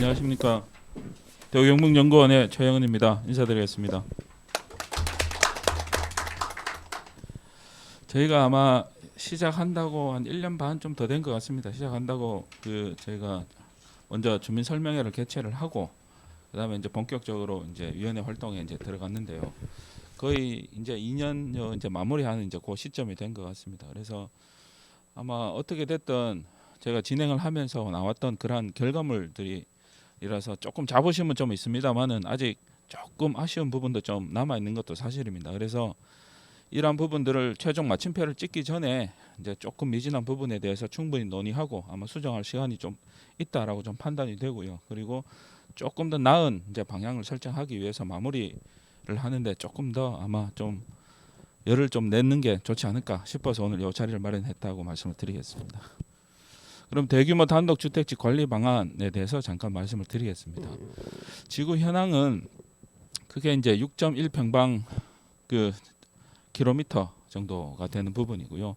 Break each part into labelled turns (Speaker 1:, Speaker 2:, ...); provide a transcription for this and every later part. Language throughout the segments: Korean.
Speaker 1: 안녕하십니까. 대구경북연구원의 최영은입니다. 인사드리겠습니다. 저희가 아마 시작한다고 한 1년 반 좀 더 된 것 같습니다. 시작한다고 저희가 먼저 주민 설명회를 개최를 하고 그다음에 이제 본격적으로 이제 위원회 활동에 이제 들어갔는데요. 거의 이제 2년여 이제 마무리하는 이제 그 시점이 된 것 같습니다. 그래서 아마 어떻게 됐든 제가 진행을 하면서 나왔던 그러한 결과물들이 이라서 조금 자부심은 좀 있습니다만은 아직 조금 아쉬운 부분도 좀 남아 있는 것도 사실입니다. 그래서 이러한 부분들을 최종 마침표를 찍기 전에 이제 조금 미진한 부분에 대해서 충분히 논의하고 아마 수정할 시간이 좀 있다라고 좀 판단이 되고요. 그리고 조금 더 나은 이제 방향을 설정하기 위해서 마무리를 하는데 조금 더 아마 좀 열을 좀 내는 게 좋지 않을까 싶어서 오늘 이 자리를 마련했다고 말씀을 드리겠습니다. 그럼 대규모 단독주택지 관리 방안에 대해서 잠깐 말씀을 드리겠습니다. 지구 현황은 그게 이제 6.1평방 킬로미터 정도가 되는 부분이고요.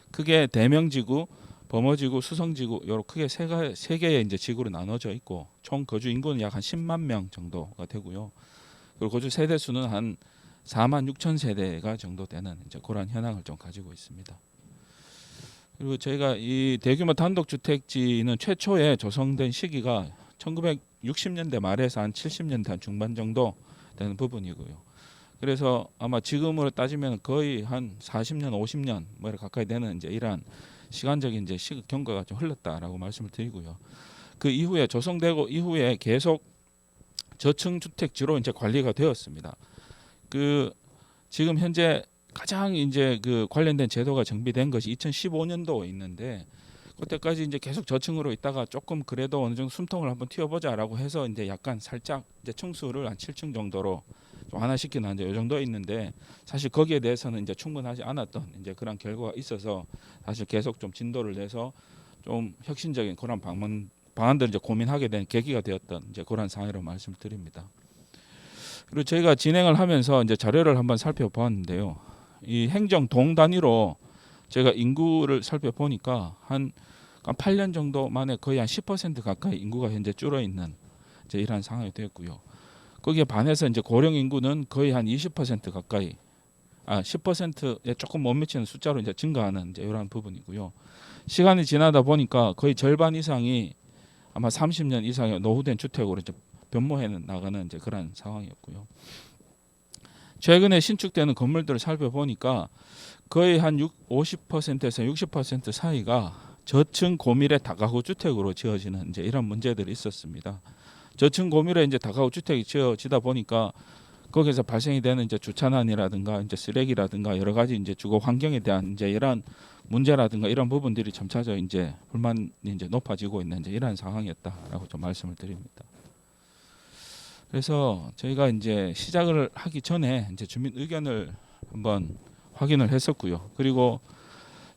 Speaker 1: 크게 대명지구, 범어지구, 수성지구 이렇게 크게 세 개의 이제 지구로 나눠져 있고 총 거주 인구는 약 한 10만 명 정도가 되고요. 그리고 거주 세대 수는 한 4만 6천 세대가 정도 되는 이제 그런 현황을 좀 가지고 있습니다. 그리고 저희가 이 대규모 단독주택지는 최초에 조성된 시기가 1960년대 말에서 한 70년대 한 중반 정도 되는 부분이고요. 그래서 아마 지금으로 따지면 거의 한 40년, 50년 뭐 가까이 되는 이제 이러한 시간적인 이제 시급 경과가 좀 흘렀다라고 말씀을 드리고요. 그 이후에 조성되고 이후에 계속 저층 주택지로 이제 관리가 되었습니다. 지금 현재 가장 이제 관련된 제도가 정비된 것이 2015년도에 있는데 그때까지 이제 계속 저층으로 있다가 조금 그래도 어느 정도 숨통을 한번 튀어보자라고 해서 이제 약간 살짝 이제 층수를 한 7층 정도로 좀 완화시키는 이제 이 정도에 있는데 사실 거기에 대해서는 이제 충분하지 않았던 이제 그런 결과가 있어서 사실 계속 좀 진도를 내서 좀 혁신적인 그런 방안들을 이제 고민하게 된 계기가 되었던 이제 그런 상황이라고 말씀드립니다. 그리고 저희가 진행을 하면서 이제 자료를 한번 살펴보았는데요. 이 행정 동 단위로 제가 인구를 살펴보니까 한 8년 정도 만에 거의 한 10% 가까이 인구가 현재 줄어 있는 이제 이러한 상황이 되었고요. 거기에 반해서 이제 고령 인구는 거의 한 20% 가까이 10%에 조금 못 미치는 숫자로 이제 증가하는 이제 이러한 부분이고요. 시간이 지나다 보니까 거의 절반 이상이 아마 30년 이상의 노후된 주택으로 이제 변모해 나가는 이제 그런 상황이었고요. 최근에 신축되는 건물들을 살펴보니까 거의 한 50%에서 60% 사이가 저층 고밀의 다가구 주택으로 지어지는 이제 이런 문제들이 있었습니다. 저층 고밀의 이제 다가구 주택이 지어지다 보니까 거기서 발생이 되는 이제 주차난이라든가 이제 쓰레기라든가 여러 가지 이제 주거 환경에 대한 이제 이런 문제라든가 이런 부분들이 점차적 이제 불만이 이제 높아지고 있는 이제 이런 상황이었다라고 좀 말씀을 드립니다. 그래서 저희가 이제 시작을 하기 전에 이제 주민 의견을 한번 확인을 했었고요. 그리고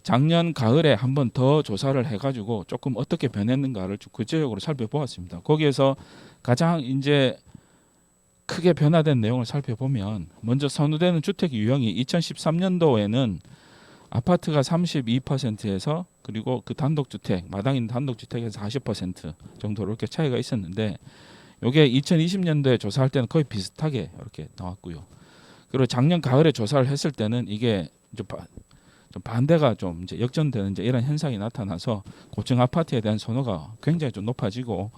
Speaker 1: 작년 가을에 한번 더 조사를 해가지고 조금 어떻게 변했는가를 좀 구체적으로 살펴보았습니다. 거기에서 가장 이제 크게 변화된 내용을 살펴보면 먼저 선호되는 주택 유형이 2013년도에는 아파트가 32%에서 그리고 그 단독주택 마당 있는 단독주택에서 40% 정도로 이렇게 차이가 있었는데 이게 2020년도에 조사할 때는 거의 비슷하게 이렇게 나왔고요. 그리고 작년 가을에 조사를 했을 때는 이게 좀 반대가 좀 이제 역전되는 이제 이런 현상이 나타나서 고층 아파트에 대한 선호가 굉장히 좀 높아지고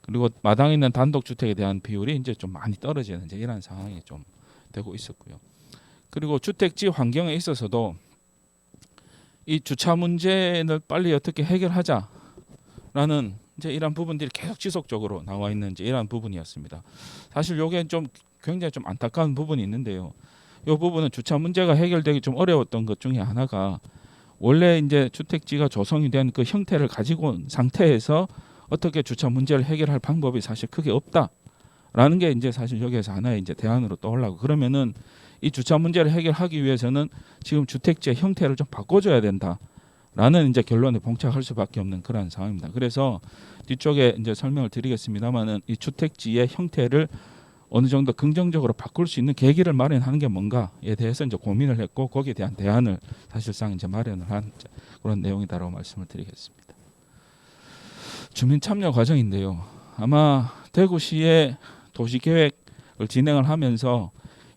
Speaker 1: 그리고 마당에 있는 단독주택에 대한 비율이 이제 좀 많이 떨어지는 이제 이런 상황이 좀 되고 있었고요. 그리고 주택지 환경에 있어서도 이 주차 문제를 빨리 어떻게 해결하자라는 이제 이런 부분들이 계속 지속적으로 나와 있는 이제 이런 부분이었습니다. 사실 이게 좀 굉장히 좀 안타까운 부분이 있는데요. 이 부분은 주차 문제가 해결되기 좀 어려웠던 것 중에 하나가 원래 이제 주택지가 조성이 된 그 형태를 가지고 온 상태에서 어떻게 주차 문제를 해결할 방법이 사실 크게 없다라는 게 이제 사실 여기에서 하나의 이제 대안으로 떠올라고 그러면은 이 주차 문제를 해결하기 위해서는 지금 주택지의 형태를 좀 바꿔줘야 된다라는 이제 결론에 봉착할 수밖에 없는 그런 상황입니다. 그래서 뒤쪽에 이제 설명을 드리겠습니다만은 이 주택지의 형태를 어느 정도 긍정적으로 바꿀 수 있는 계기를 마련하는 게 뭔가에 대해서 이제 고민을 했고 거기에 대한 대안을 사실상 이제 마련을 한 그런 내용이다라고 말씀을 드리겠습니다. 주민 참여 과정인데요. 아마 대구시의 도시계획을 진행을 하면서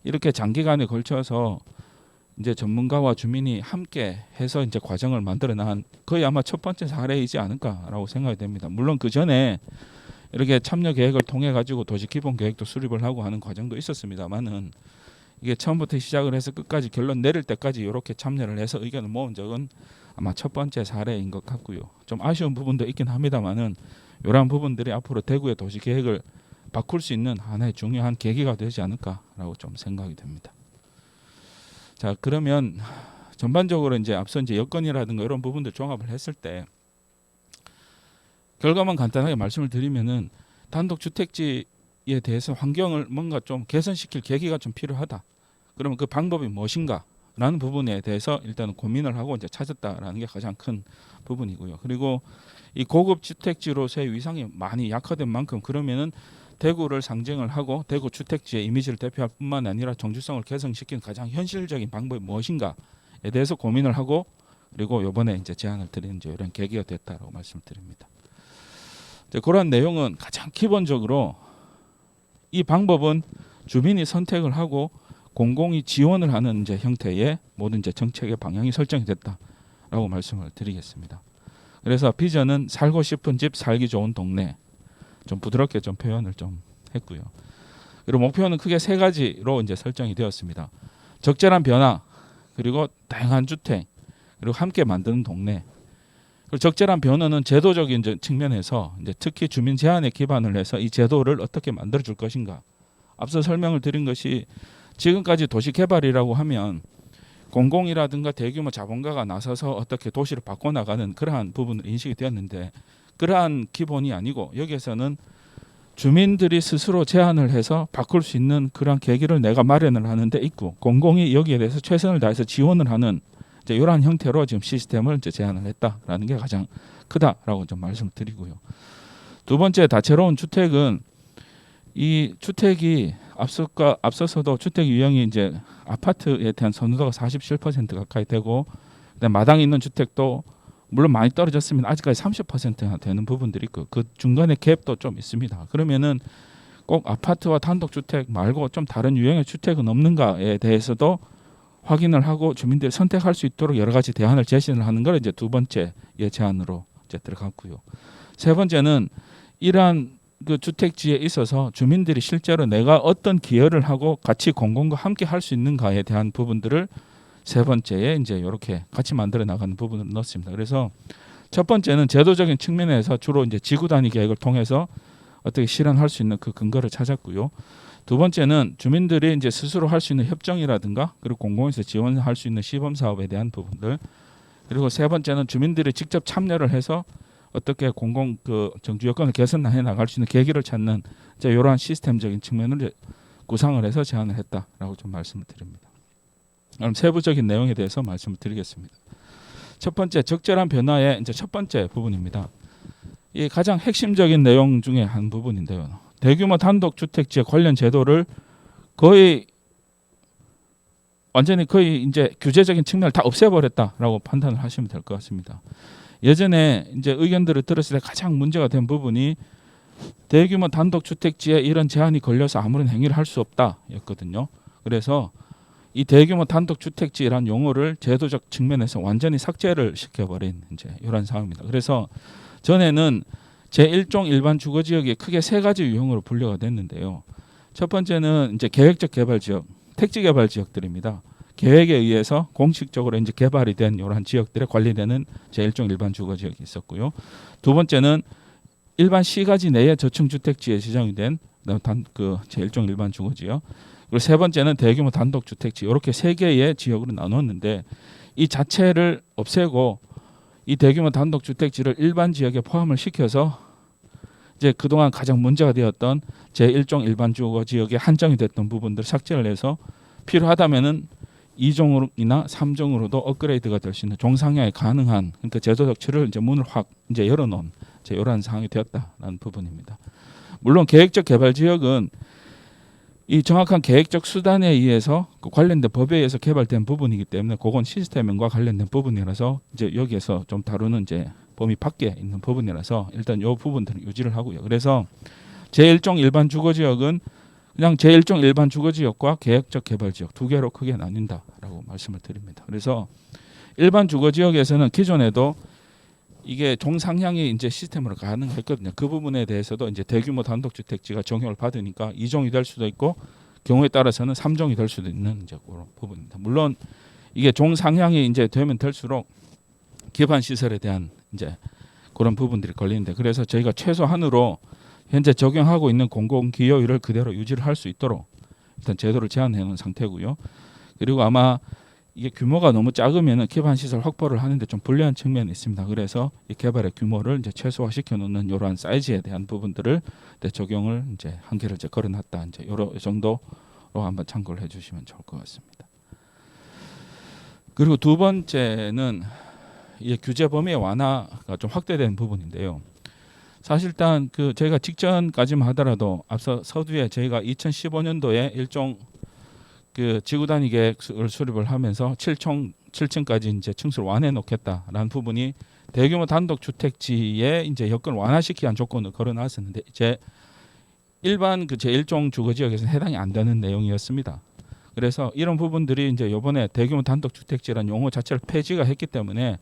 Speaker 1: 이렇게 장기간에 걸쳐서 이제 전문가와 주민이 함께 해서 이제 과정을 만들어 난 거의 아마 첫 번째 사례이지 않을까라고 생각이 됩니다. 물론 그 전에 이렇게 참여 계획을 통해 가지고 도시 기본 계획도 수립을 하고 하는 과정도 있었습니다만은 이게 처음부터 시작을 해서 끝까지 결론 내릴 때까지 이렇게 참여를 해서 의견을 모은 적은 아마 첫 번째 사례인 것 같고요. 좀 아쉬운 부분도 있긴 합니다만은 이러한 부분들이 앞으로 대구의 도시 계획을 바꿀 수 있는 하나의 중요한 계기가 되지 않을까라고 좀 생각이 됩니다. 자, 그러면 전반적으로 이제 앞서 이제 여건이라든가 이런 부분들 종합을 했을 때 결과만 간단하게 말씀을 드리면은 단독주택지에 대해서 환경을 뭔가 좀 개선시킬 계기가 좀 필요하다. 그러면 그 방법이 무엇인가라는 부분에 대해서 일단은 고민을 하고 이제 찾았다라는 게 가장 큰 부분이고요. 그리고 이 고급 주택지로서의 위상이 많이 약화된 만큼 그러면은 대구를 상징을 하고 대구 주택지의 이미지를 대표할 뿐만 아니라 정주성을 개선시키는 가장 현실적인 방법이 무엇인가에 대해서 고민을 하고 그리고 이번에 이제 제안을 드리는 이제 이런 계기가 됐다라고 말씀드립니다. 이제 그런 내용은 가장 기본적으로 이 방법은 주민이 선택을 하고 공공이 지원을 하는 이제 형태의 모든 이제 정책의 방향이 설정이 됐다라고 말씀을 드리겠습니다. 그래서 비전은 살고 싶은 집, 살기 좋은 동네. 좀 부드럽게 좀 표현을 좀 했고요. 그리고 목표는 크게 세 가지로 이제 설정이 되었습니다. 적절한 변화, 그리고 다양한 주택, 그리고 함께 만드는 동네. 그리고 적절한 변화는 제도적인 측면에서 이제 특히 주민 제안에 기반을 해서 이 제도를 어떻게 만들어 줄 것인가. 앞서 설명을 드린 것이 지금까지 도시 개발이라고 하면 공공이라든가 대규모 자본가가 나서서 어떻게 도시를 바꿔나가는 그러한 부분을 인식이 되었는데 그러한 기본이 아니고 여기에서는 주민들이 스스로 제안을 해서 바꿀 수 있는 그러한 계기를 내가 마련을 하는 데 있고 공공이 여기에 대해서 최선을 다해서 지원을 하는 이제 이러한 형태로 지금 시스템을 이제 제안을 했다라는 게 가장 크다라고 좀 말씀을 드리고요. 두 번째 다채로운 주택은 이 주택이 앞서서도 주택 유형이 이제 아파트에 대한 선호도가 47% 가까이 되고 마당에 있는 주택도 물론 많이 떨어졌으면 아직까지 30%나 되는 부분들이 있고 그 중간에 갭도 좀 있습니다. 그러면은 꼭 아파트와 단독주택 말고 좀 다른 유형의 주택은 없는가에 대해서도 확인을 하고 주민들이 선택할 수 있도록 여러 가지 대안을 제시를 하는 걸 이제 두 번째 제안으로 이제 들어갔고요. 세 번째는 이러한 그 주택지에 있어서 주민들이 실제로 내가 어떤 기여를 하고 같이 공공과 함께 할 수 있는가에 대한 부분들을 세 번째에 이제 이렇게 같이 만들어 나가는 부분을 넣었습니다. 그래서 첫 번째는 제도적인 측면에서 주로 이제 지구 단위 계획을 통해서 어떻게 실현할 수 있는 그 근거를 찾았고요. 두 번째는 주민들이 이제 스스로 할 수 있는 협정이라든가 그리고 공공에서 지원할 수 있는 시범 사업에 대한 부분들. 그리고 세 번째는 주민들이 직접 참여를 해서 어떻게 공공 그 정주 여건을 개선해 나갈 수 있는 계기를 찾는 이제 이러한 시스템적인 측면을 구상을 해서 제안을 했다라고 좀 말씀을 드립니다. 그럼 세부적인 내용에 대해서 말씀을 드리겠습니다. 첫 번째 적절한 변화의 이제 첫 번째 부분입니다. 이 가장 핵심적인 내용 중에 한 부분인데요. 대규모 단독주택지의 관련 제도를 거의 완전히 거의 이제 규제적인 측면을 다 없애버렸다라고 판단을 하시면 될 것 같습니다. 예전에 이제 의견들을 들었을 때 가장 문제가 된 부분이 대규모 단독주택지에 이런 제한이 걸려서 아무런 행위를 할 수 없다였거든요. 그래서 이 대규모 단독주택지라는 용어를 제도적 측면에서 완전히 삭제를 시켜버린 이제 이런 상황입니다. 그래서 전에는 제1종 일반 주거지역이 크게 세 가지 유형으로 분류가 됐는데요. 첫 번째는 이제 계획적 개발지역, 택지개발지역들입니다. 계획에 의해서 공식적으로 이제 개발이 된 이러한 지역들에 관리되는 제1종 일반 주거지역이 있었고요. 두 번째는 일반 시가지 내에 저층주택지에 지정이 된 그 제1종 일반 주거지역. 그리고 세 번째는 대규모 단독주택지 이렇게 세 개의 지역으로 나눴는데 이 자체를 없애고 이 대규모 단독주택지를 일반 지역에 포함을 시켜서 이제 그동안 가장 문제가 되었던 제1종 일반 주거지역에 한정이 됐던 부분들 삭제를 해서 필요하다면은 2종이나 3종으로도 업그레이드가 될 수 있는 종상향이 가능한 그러니까 제도적 틀을 이제 문을 확 이제 열어놓은 이제 이러한 상황이 되었다라는 부분입니다. 물론 계획적 개발 지역은 이 정확한 계획적 수단에 의해서 그 관련된 법에 의해서 개발된 부분이기 때문에 그건 시스템과 관련된 부분이라서 이제 여기에서 좀 다루는 이제 범위 밖에 있는 부분이라서 일단 이 부분들은 유지를 하고요. 그래서 제1종 일반 주거지역은 그냥 제1종 일반 주거지역과 계획적 개발지역 두 개로 크게 나뉜다라고 말씀을 드립니다. 그래서 일반 주거지역에서는 기존에도 이게 종상향이 이제 시스템으로 가능했거든요. 그 부분에 대해서도 이제 대규모 단독주택지가 적용을 받으니까 2종이 될 수도 있고 경우에 따라서는 3종이 될 수도 있는 이제 그런 부분입니다. 물론 이게 종상향이 이제 되면 될수록 기반 시설에 대한 이제 그런 부분들이 걸리는데 그래서 저희가 최소한으로 현재 적용하고 있는 공공기여율을 그대로 유지를 할 수 있도록 일단 제도를 제한해 놓은 상태고요. 그리고 아마 이게 규모가 너무 작으면은 기반 시설 확보를 하는데 좀 불리한 측면이 있습니다. 그래서 이 개발의 규모를 이제 최소화시켜 놓는 이러한 사이즈에 대한 부분들을 적용을 이제 한계를 이제 걸어놨다. 이제 요런 정도로 한번 참고를 해주시면 좋을 것 같습니다. 그리고 두 번째는 이 규제 범위의 완화가 좀 확대된 부분인데요. 사실상 그 저희가 직전까지만 하더라도 앞서 서두에 저희가 2015년도에 일종 그 지구 단위 계획을 수립을 하면서 7층까지 이제 층수를 완화해 놓겠다라는 부분이 대규모 단독 주택지에 이제 여건을 완화시키기 위한 조건을 걸어놨었는데 이제 일반 그 제1종 주거 지역에서는 해당이 안 되는 내용이었습니다. 그래서 이런 부분들이 이제 이번에 대규모 단독 주택지라는 용어 자체를 폐지가 했기 때문에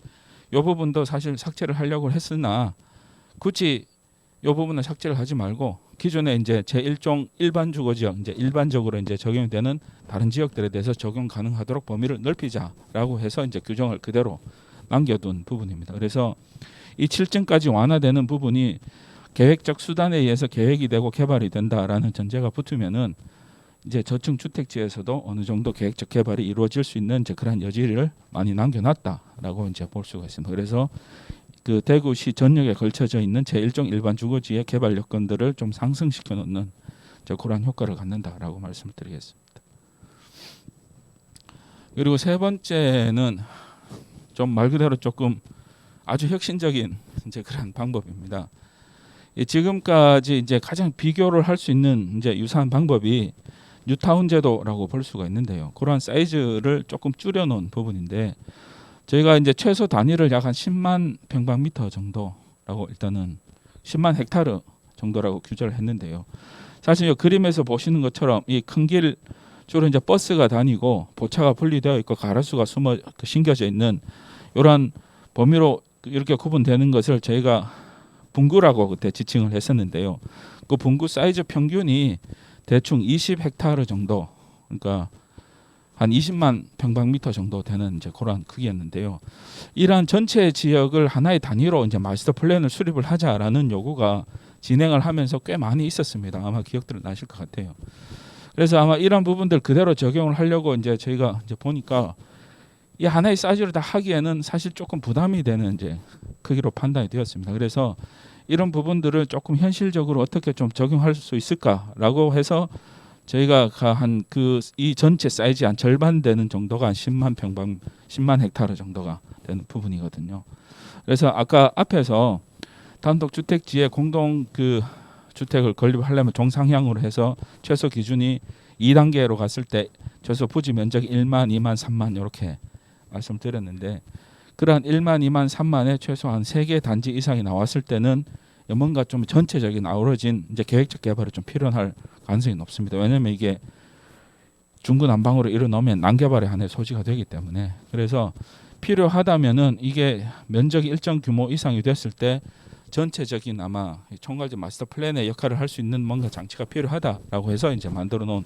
Speaker 1: 이 부분도 사실 삭제를 하려고 했으나 굳이 이 부분은 삭제를 하지 말고 기존에 이제 제1종 일반 주거 지역 이제 일반적으로 이제 적용이 되는 다른 지역들에 대해서 적용 가능하도록 범위를 넓히자라고 해서 이제 규정을 그대로 남겨둔 부분입니다. 그래서 이 7층까지 완화되는 부분이 계획적 수단에 의해서 계획이 되고 개발이 된다라는 전제가 붙으면은 이제 저층 주택지에서도 어느 정도 계획적 개발이 이루어질 수 있는 이제 그런 여지를 많이 남겨놨다라고 이제 볼 수가 있습니다. 그래서 그 대구시 전역에 걸쳐져 있는 제1종 일반 주거지의 개발 여건들을 좀 상승시켜 놓는 그러한 효과를 갖는다라고 말씀을 드리겠습니다. 그리고 세 번째는 좀 말 그대로 조금 아주 혁신적인 이제 그런 방법입니다. 지금까지 이제 가장 비교를 할 수 있는 이제 유사한 방법이 뉴타운 제도라고 볼 수가 있는데요. 그러한 사이즈를 조금 줄여놓은 부분인데 저희가 이제 최소 단위를 약 한 10만 평방미터 정도라고 일단은 10만 헥타르 정도라고 규제를 했는데요. 사실 이 그림에서 보시는 것처럼 이 큰 길 주로 이제 버스가 다니고 보차가 분리되어 있고 가로수가 숨어 심겨져 있는 이러한 범위로 이렇게 구분되는 것을 저희가 분구라고 그때 지칭을 했었는데요. 그 분구 사이즈 평균이 대충 20헥타르 정도, 그러니까 한 20만 평방미터 정도 되는 이제 그러한 크기였는데요. 이러한 전체 지역을 하나의 단위로 이제 마스터 플랜을 수립을 하자라는 요구가 진행을 하면서 꽤 많이 있었습니다. 아마 기억들 나실 것 같아요. 그래서 아마 이런 부분들 그대로 적용을 하려고 이제 저희가 이제 보니까 이 하나의 사이즈로 다 하기에는 사실 조금 부담이 되는 이제 크기로 판단이 되었습니다. 그래서 이런 부분들을 조금 현실적으로 어떻게 좀 적용할 수 있을까라고 해서 저희가 한 그 이 전체 사이즈 한 절반 되는 정도가 한 10만 헥타르 정도가 되는 부분이거든요. 그래서 아까 앞에서 단독 주택지에 공동 그 주택을 건립하려면 종상향으로 해서 최소 기준이 2단계로 갔을 때 최소 부지 면적이 1만, 2만, 3만 이렇게 말씀드렸는데 그러한 1만, 2만, 3만에 최소 한 3개 단지 이상이 나왔을 때는 뭔가 좀 전체적인 아우러진 이제 계획적 개발이 좀 필요할 가능성이 높습니다. 왜냐하면 이게 중구난방으로 일어나면 난개발의 하나의 소지가 되기 때문에 그래서 필요하다면은 이게 면적이 일정 규모 이상이 됐을 때 전체적인 아마 총괄적 마스터 플랜의 역할을 할 수 있는 뭔가 장치가 필요하다라고 해서 이제 만들어 놓은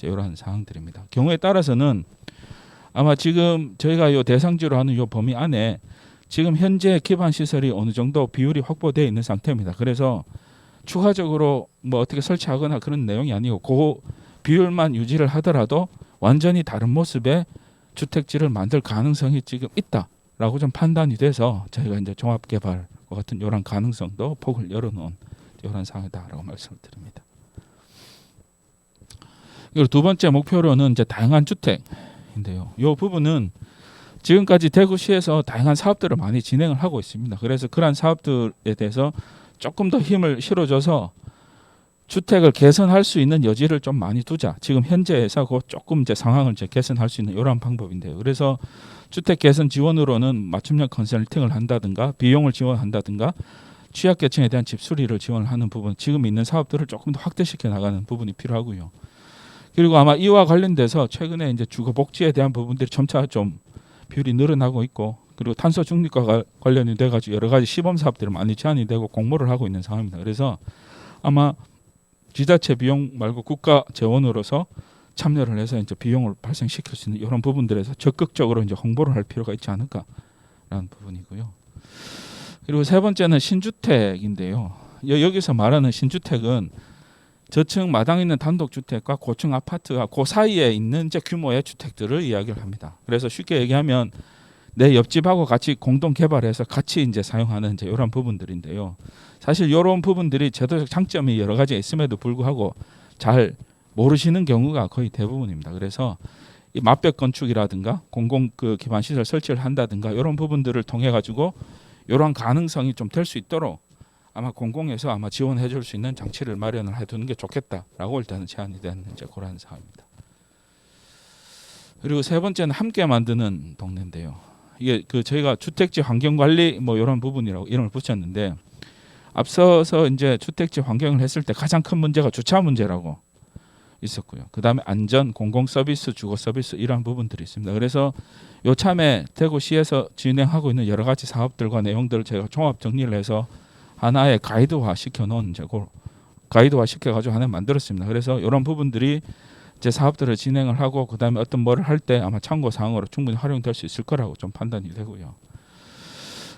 Speaker 1: 이러한 사항들입니다. 경우에 따라서는 아마 지금 저희가 이 대상지로 하는 이 범위 안에 지금 현재 기반 시설이 어느 정도 비율이 확보되어 있는 상태입니다. 그래서 추가적으로 뭐 어떻게 설치하거나 그런 내용이 아니고 그 비율만 유지를 하더라도 완전히 다른 모습의 주택지를 만들 가능성이 지금 있다라고 좀 판단이 돼서 저희가 이제 종합개발과 같은 이런 가능성도 폭을 열어놓은 이런 상황이다라고 말씀을 드립니다. 그리고 두 번째 목표로는 이제 다양한 주택인데요. 이 부분은 지금까지 대구시에서 다양한 사업들을 많이 진행을 하고 있습니다. 그래서 그러한 사업들에 대해서 조금 더 힘을 실어줘서 주택을 개선할 수 있는 여지를 좀 많이 두자. 지금 현재에서 그 조금 이제 상황을 이제 개선할 수 있는 이러한 방법인데요. 그래서 주택 개선 지원으로는 맞춤형 컨설팅을 한다든가 비용을 지원한다든가 취약계층에 대한 집 수리를 지원하는 부분, 지금 있는 사업들을 조금 더 확대시켜 나가는 부분이 필요하고요. 그리고 아마 이와 관련돼서 최근에 이제 주거 복지에 대한 부분들이 점차 좀 비율이 늘어나고 있고, 그리고 탄소 중립과 관련이 돼가지고 여러 가지 시범 사업들이 많이 제안이 되고 공모를 하고 있는 상황입니다. 그래서 아마 지자체 비용 말고 국가 재원으로서 참여를 해서 이제 비용을 발생시킬 수 있는 이런 부분들에서 적극적으로 이제 홍보를 할 필요가 있지 않을까라는 부분이고요. 그리고 세 번째는 신주택인데요. 여기서 말하는 신주택은 저층 마당 있는 단독주택과 고층 아파트가 그 사이에 있는 이제 규모의 주택들을 이야기를 합니다. 그래서 쉽게 얘기하면 내 옆집하고 같이 공동 개발해서 같이 이제 사용하는 이제 이런 부분들인데요. 사실 이런 부분들이 제도적 장점이 여러 가지 있음에도 불구하고 잘 모르시는 경우가 거의 대부분입니다. 그래서 이 맞벽 건축이라든가 공공 그 기반 시설 설치를 한다든가 이런 부분들을 통해 가지고 이러한 가능성이 좀 될 수 있도록 아마 공공에서 아마 지원해 줄 수 있는 장치를 마련을 해두는 게 좋겠다라고 일단은 제안이 된 이제 그런 사항입니다. 그리고 세 번째는 함께 만드는 동네인데요. 이게 그 저희가 주택지 환경 관리 뭐 이런 부분이라고 이름을 붙였는데, 앞서서 이제 주택지 환경을 했을 때 가장 큰 문제가 주차 문제라고 있었고요. 그 다음에 안전, 공공 서비스, 주거 서비스 이러한 부분들이 있습니다. 그래서 요참에 대구시에서 진행하고 있는 여러 가지 사업들과 내용들을 제가 종합 정리를 해서 하나의 가이드화 시켜놓은 이제 가이드화 시켜가지고 하나 만들었습니다. 그래서 이런 부분들이 이제 사업들을 진행을 하고 그 다음에 어떤 뭐를 할 때 아마 참고 사항으로 충분히 활용될 수 있을 거라고 좀 판단이 되고요.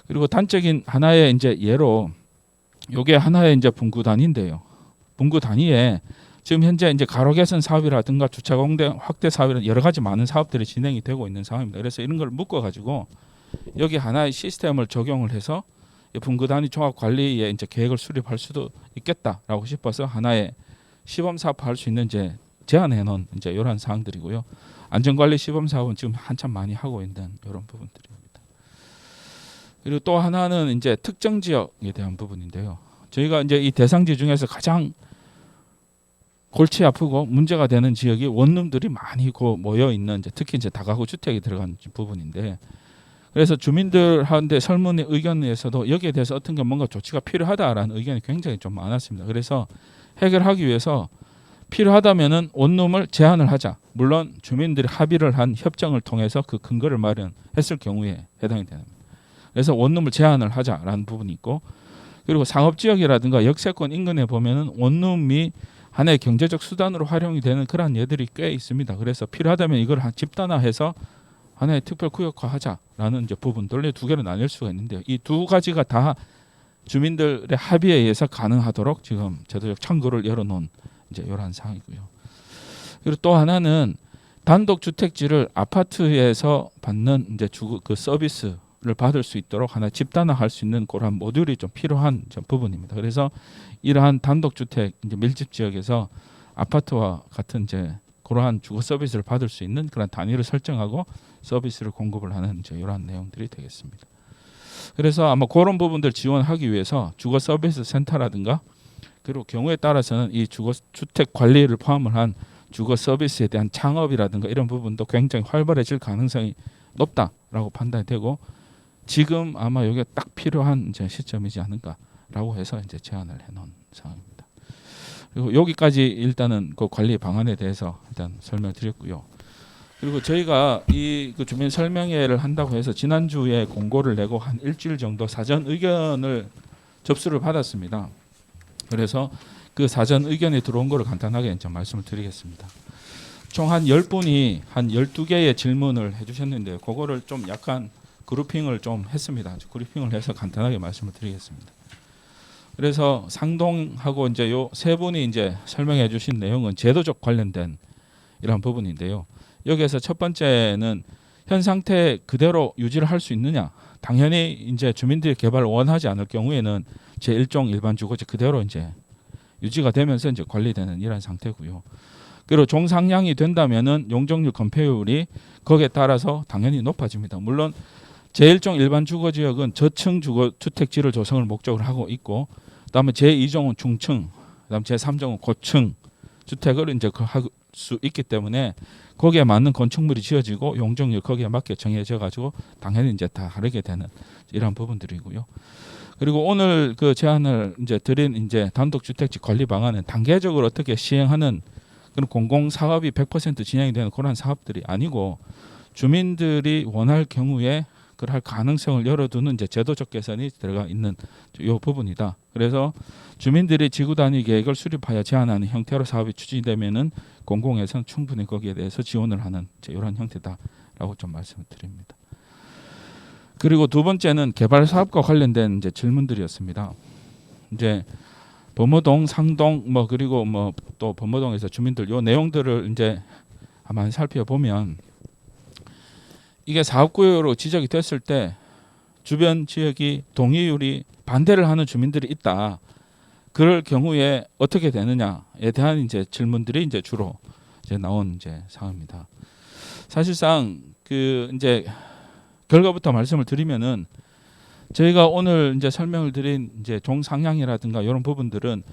Speaker 1: 그리고 단적인 하나의 이제 예로 요게 하나의 이제 분구 단위인데요. 분구 단위에 지금 현재 이제 가로 개선 사업이라든가 주차 공간 확대 사업이라든 여러 가지 많은 사업들이 진행이 되고 있는 상황입니다. 그래서 이런 걸 묶어 가지고 여기 하나의 시스템을 적용을 해서 분구 단위 종합 관리에 이제 계획을 수립할 수도 있겠다라고 싶어서 하나의 시범 사업할 수 있는 이제 제안해 놓은 이제 이런 사항들이고요. 안전관리 시범 사업은 지금 한참 많이 하고 있는 이런 부분들입니다. 그리고 또 하나는 이제 특정 지역에 대한 부분인데요. 저희가 이제 이 대상지 중에서 가장 골치 아프고 문제가 되는 지역이 원룸들이 많이 모여 있는 이제 특히 이제 다가구 주택이 들어간 부분인데, 그래서 주민들한테 설문의 의견에서도 여기에 대해서 어떤 게 뭔가 조치가 필요하다라는 의견이 굉장히 좀 많았습니다. 그래서 해결하기 위해서 필요하다면은 원룸을 제한을 하자. 물론 주민들이 합의를 한 협정을 통해서 그 근거를 마련했을 경우에 해당이 됩니다. 그래서 원룸을 제한을 하자라는 부분이 있고, 그리고 상업지역이라든가 역세권 인근에 보면은 원룸이 하나의 경제적 수단으로 활용이 되는 그런 예들이 꽤 있습니다. 그래서 필요하다면 이걸 집단화해서 하나의 특별구역화하자라는 이제 부분들 두 개로 나뉠 수가 있는데요. 이 두 가지가 다 주민들의 합의에 의해서 가능하도록 지금 제도적 창구를 열어놓은 이제 이러한 상황이고요. 그리고 또 하나는 단독 주택지를 아파트에서 받는 이제 그 서비스를 받을 수 있도록 하나 집단화할 수 있는 그런 모듈이 좀 필요한 부분입니다. 그래서 이러한 단독 주택 이제 밀집 지역에서 아파트와 같은 이제 그러한 주거 서비스를 받을 수 있는 그런 단위를 설정하고 서비스를 공급을 하는 이제 이러한 내용들이 되겠습니다. 그래서 아마 그런 부분들 지원하기 위해서 주거 서비스 센터라든가, 그리고 경우에 따라서는 이 주거 주택 관리를 포함을 한 주거 서비스에 대한 창업이라든가 이런 부분도 굉장히 활발해질 가능성이 높다라고 판단이 되고, 지금 아마 이게 딱 필요한 이제 시점이지 않을까라고 해서 이제 제안을 해놓은 상황입니다. 그리고 여기까지 일단은 그 관리 방안에 대해서 일단 설명드렸고요. 그리고 저희가 이 그 주민 설명회를 한다고 해서 지난주에 공고를 내고 한 일주일 정도 사전 의견을 접수를 받았습니다. 그래서 그 사전 의견이 들어온 거를 간단하게 이제 말씀을 드리겠습니다. 총 한 10분이 한 12개의 질문을 해주셨는데요. 그거를 좀 약간 그룹핑을 좀 했습니다. 그룹핑을 해서 간단하게 말씀을 드리겠습니다. 그래서 상동하고 이제 요 세 분이 이제 설명해 주신 내용은 제도적 관련된 이런 부분인데요. 여기에서 첫 번째는 현 상태 그대로 유지를 할 수 있느냐. 당연히 이제 주민들이 개발을 원하지 않을 경우에는 제1종 일반 주거지 그대로 이제 유지가 되면서 이제 관리되는 이런 상태고요. 그리고 종상량이 된다면은 용적률 건폐율이 거기에 따라서 당연히 높아집니다. 물론 제1종 일반 주거지역은 저층 주거 주택지를 조성을 목적으로 하고 있고, 그다음에 제2종은 중층 그다음 제3정은 고층 주택을 이제 할 수 있기 때문에 거기에 맞는 건축물이 지어지고 용적률 거기에 맞게 정해져 가지고 당연히 이제 다 다르게 되는 이런 부분들이고요. 그리고 오늘 그 제안을 이제 드린 이제 단독주택지 관리 방안은 단계적으로 어떻게 시행하는 그런 공공 사업이 100% 진행이 되는 그런 사업들이 아니고 주민들이 원할 경우에 그럴 가능성을 열어두는 이제 제도적 개선이 들어가 있는 이 부분이다. 그래서 주민들이 지구 단위 계획을 수립하여 제안하는 형태로 사업이 추진되면은 공공에서는 충분히 거기에 대해서 지원을 하는 이런 형태다라고 좀 말씀을 드립니다. 그리고 두 번째는 개발 사업과 관련된 이제 질문들이었습니다. 이제 범어동, 상동 뭐 그리고 뭐 또 범어동에서 주민들 요 내용들을 이제 한번 살펴보면 이게 사업구역으로 지적이 됐을 때 주변 지역이 동의율이 반대를 하는 주민들이 있다. 그럴 경우에 어떻게 되느냐에 대한 이제 질문들이 이제 주로 이제 나온 이제 사항입니다. 사실상 그 이제 결과부터 말씀을 드리면은 저희가 오늘 이제 설명을 드린 이제 종상향이라든가 이런 부분들은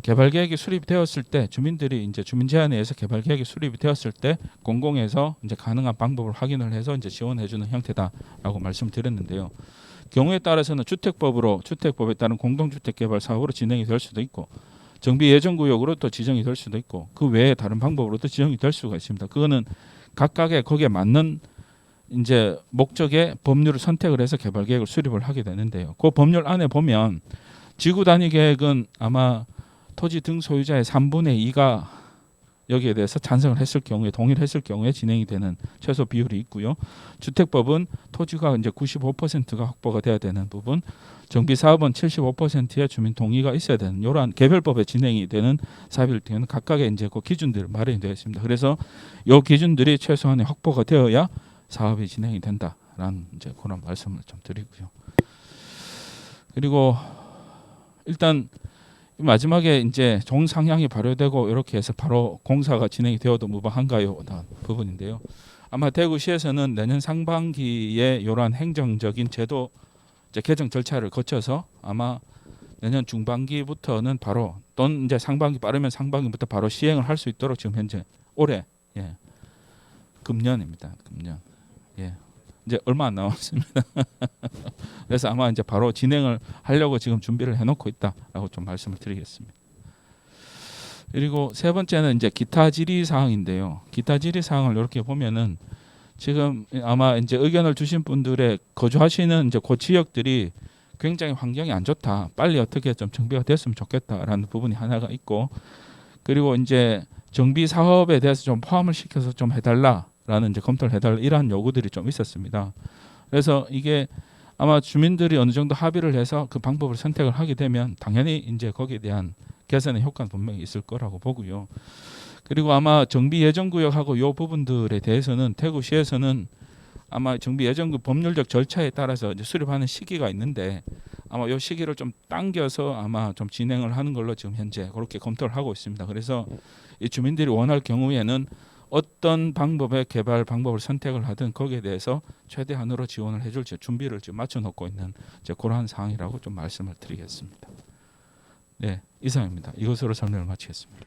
Speaker 1: 개발 계획이 수립되었을 때 주민들이 이제 주민 제안에 의해서 개발 계획이 수립이 되었을 때 공공에서 이제 가능한 방법을 확인을 해서 이제 지원해 주는 형태다라고 말씀드렸는데요. 경우에 따라서는 주택법에 따른 공동주택 개발 사업으로 진행이 될 수도 있고 정비 예정 구역으로 또 지정이 될 수도 있고 그 외에 다른 방법으로도 지정이 될 수가 있습니다. 그거는 각각의 거기에 맞는 이제 목적의 법률을 선택을 해서 개발 계획을 수립을 하게 되는데요. 그 법률 안에 보면 지구 단위 계획은 아마 토지 등 소유자의 3분의 2가 여기에 대해서 찬성을 했을 경우에 동의를 했을 경우에 진행이 되는 최소 비율이 있고요. 주택법은 토지가 이제 95%가 확보가 돼야 되는 부분, 정비 사업은 75%의 주민 동의가 있어야 되는 이러한 개별법에 진행이 되는 사업일 때는 각각의 이제 그 기준들이 마련이 되어 있습니다. 그래서 이 기준들이 최소한의 확보가 되어야 사업이 진행이 된다라는 이제 그런 말씀을 좀 드리고요. 그리고 일단 마지막에 이제 종상향이 발효되고 이렇게 해서 바로 공사가 진행이 되어도 무방한가요? 부분인데요. 아마 대구시에서는 내년 상반기에 이러한 행정적인 제도 이제 개정 절차를 거쳐서 아마 내년 중반기부터는 바로 또는 이제 상반기 빠르면 상반기부터 바로 시행을 할 수 있도록 지금 현재 올해 금년입니다. 금년 이제 얼마 안 남았습니다. 그래서 아마 이제 바로 진행을 하려고 지금 준비를 해놓고 있다라고 좀 말씀을 드리겠습니다. 그리고 세 번째는 이제 기타 질의 사항인데요. 기타 질의 사항을 이렇게 보면은 지금 아마 이제 의견을 주신 분들의 거주하시는 이제 그 지역들이 굉장히 환경이 안 좋다. 빨리 어떻게 좀 정비가 됐으면 좋겠다라는 부분이 하나가 있고, 그리고 이제 정비 사업에 대해서 좀 포함을 시켜서 좀 해달라라는 이제 검토를 해달라 이러한 요구들이 좀 있었습니다. 그래서 이게 아마 주민들이 어느 정도 합의를 해서 그 방법을 선택을 하게 되면 당연히 이제 거기에 대한 개선의 효과는 분명히 있을 거라고 보고요. 그리고 아마 정비 예정 구역하고 이 부분들에 대해서는 대구시에서는 아마 정비 예정 법률적 절차에 따라서 이제 수립하는 시기가 있는데 아마 이 시기를 좀 당겨서 아마 좀 진행을 하는 걸로 지금 현재 그렇게 검토를 하고 있습니다. 그래서 이 주민들이 원할 경우에는 어떤 방법의 개발 방법을 선택을 하든 거기에 대해서 최대한으로 지원을 해줄 준비를 지금 맞춰놓고 있는 이제 그러한 상황이라고 좀 말씀을 드리겠습니다. 네, 이상입니다. 이것으로 설명을 마치겠습니다.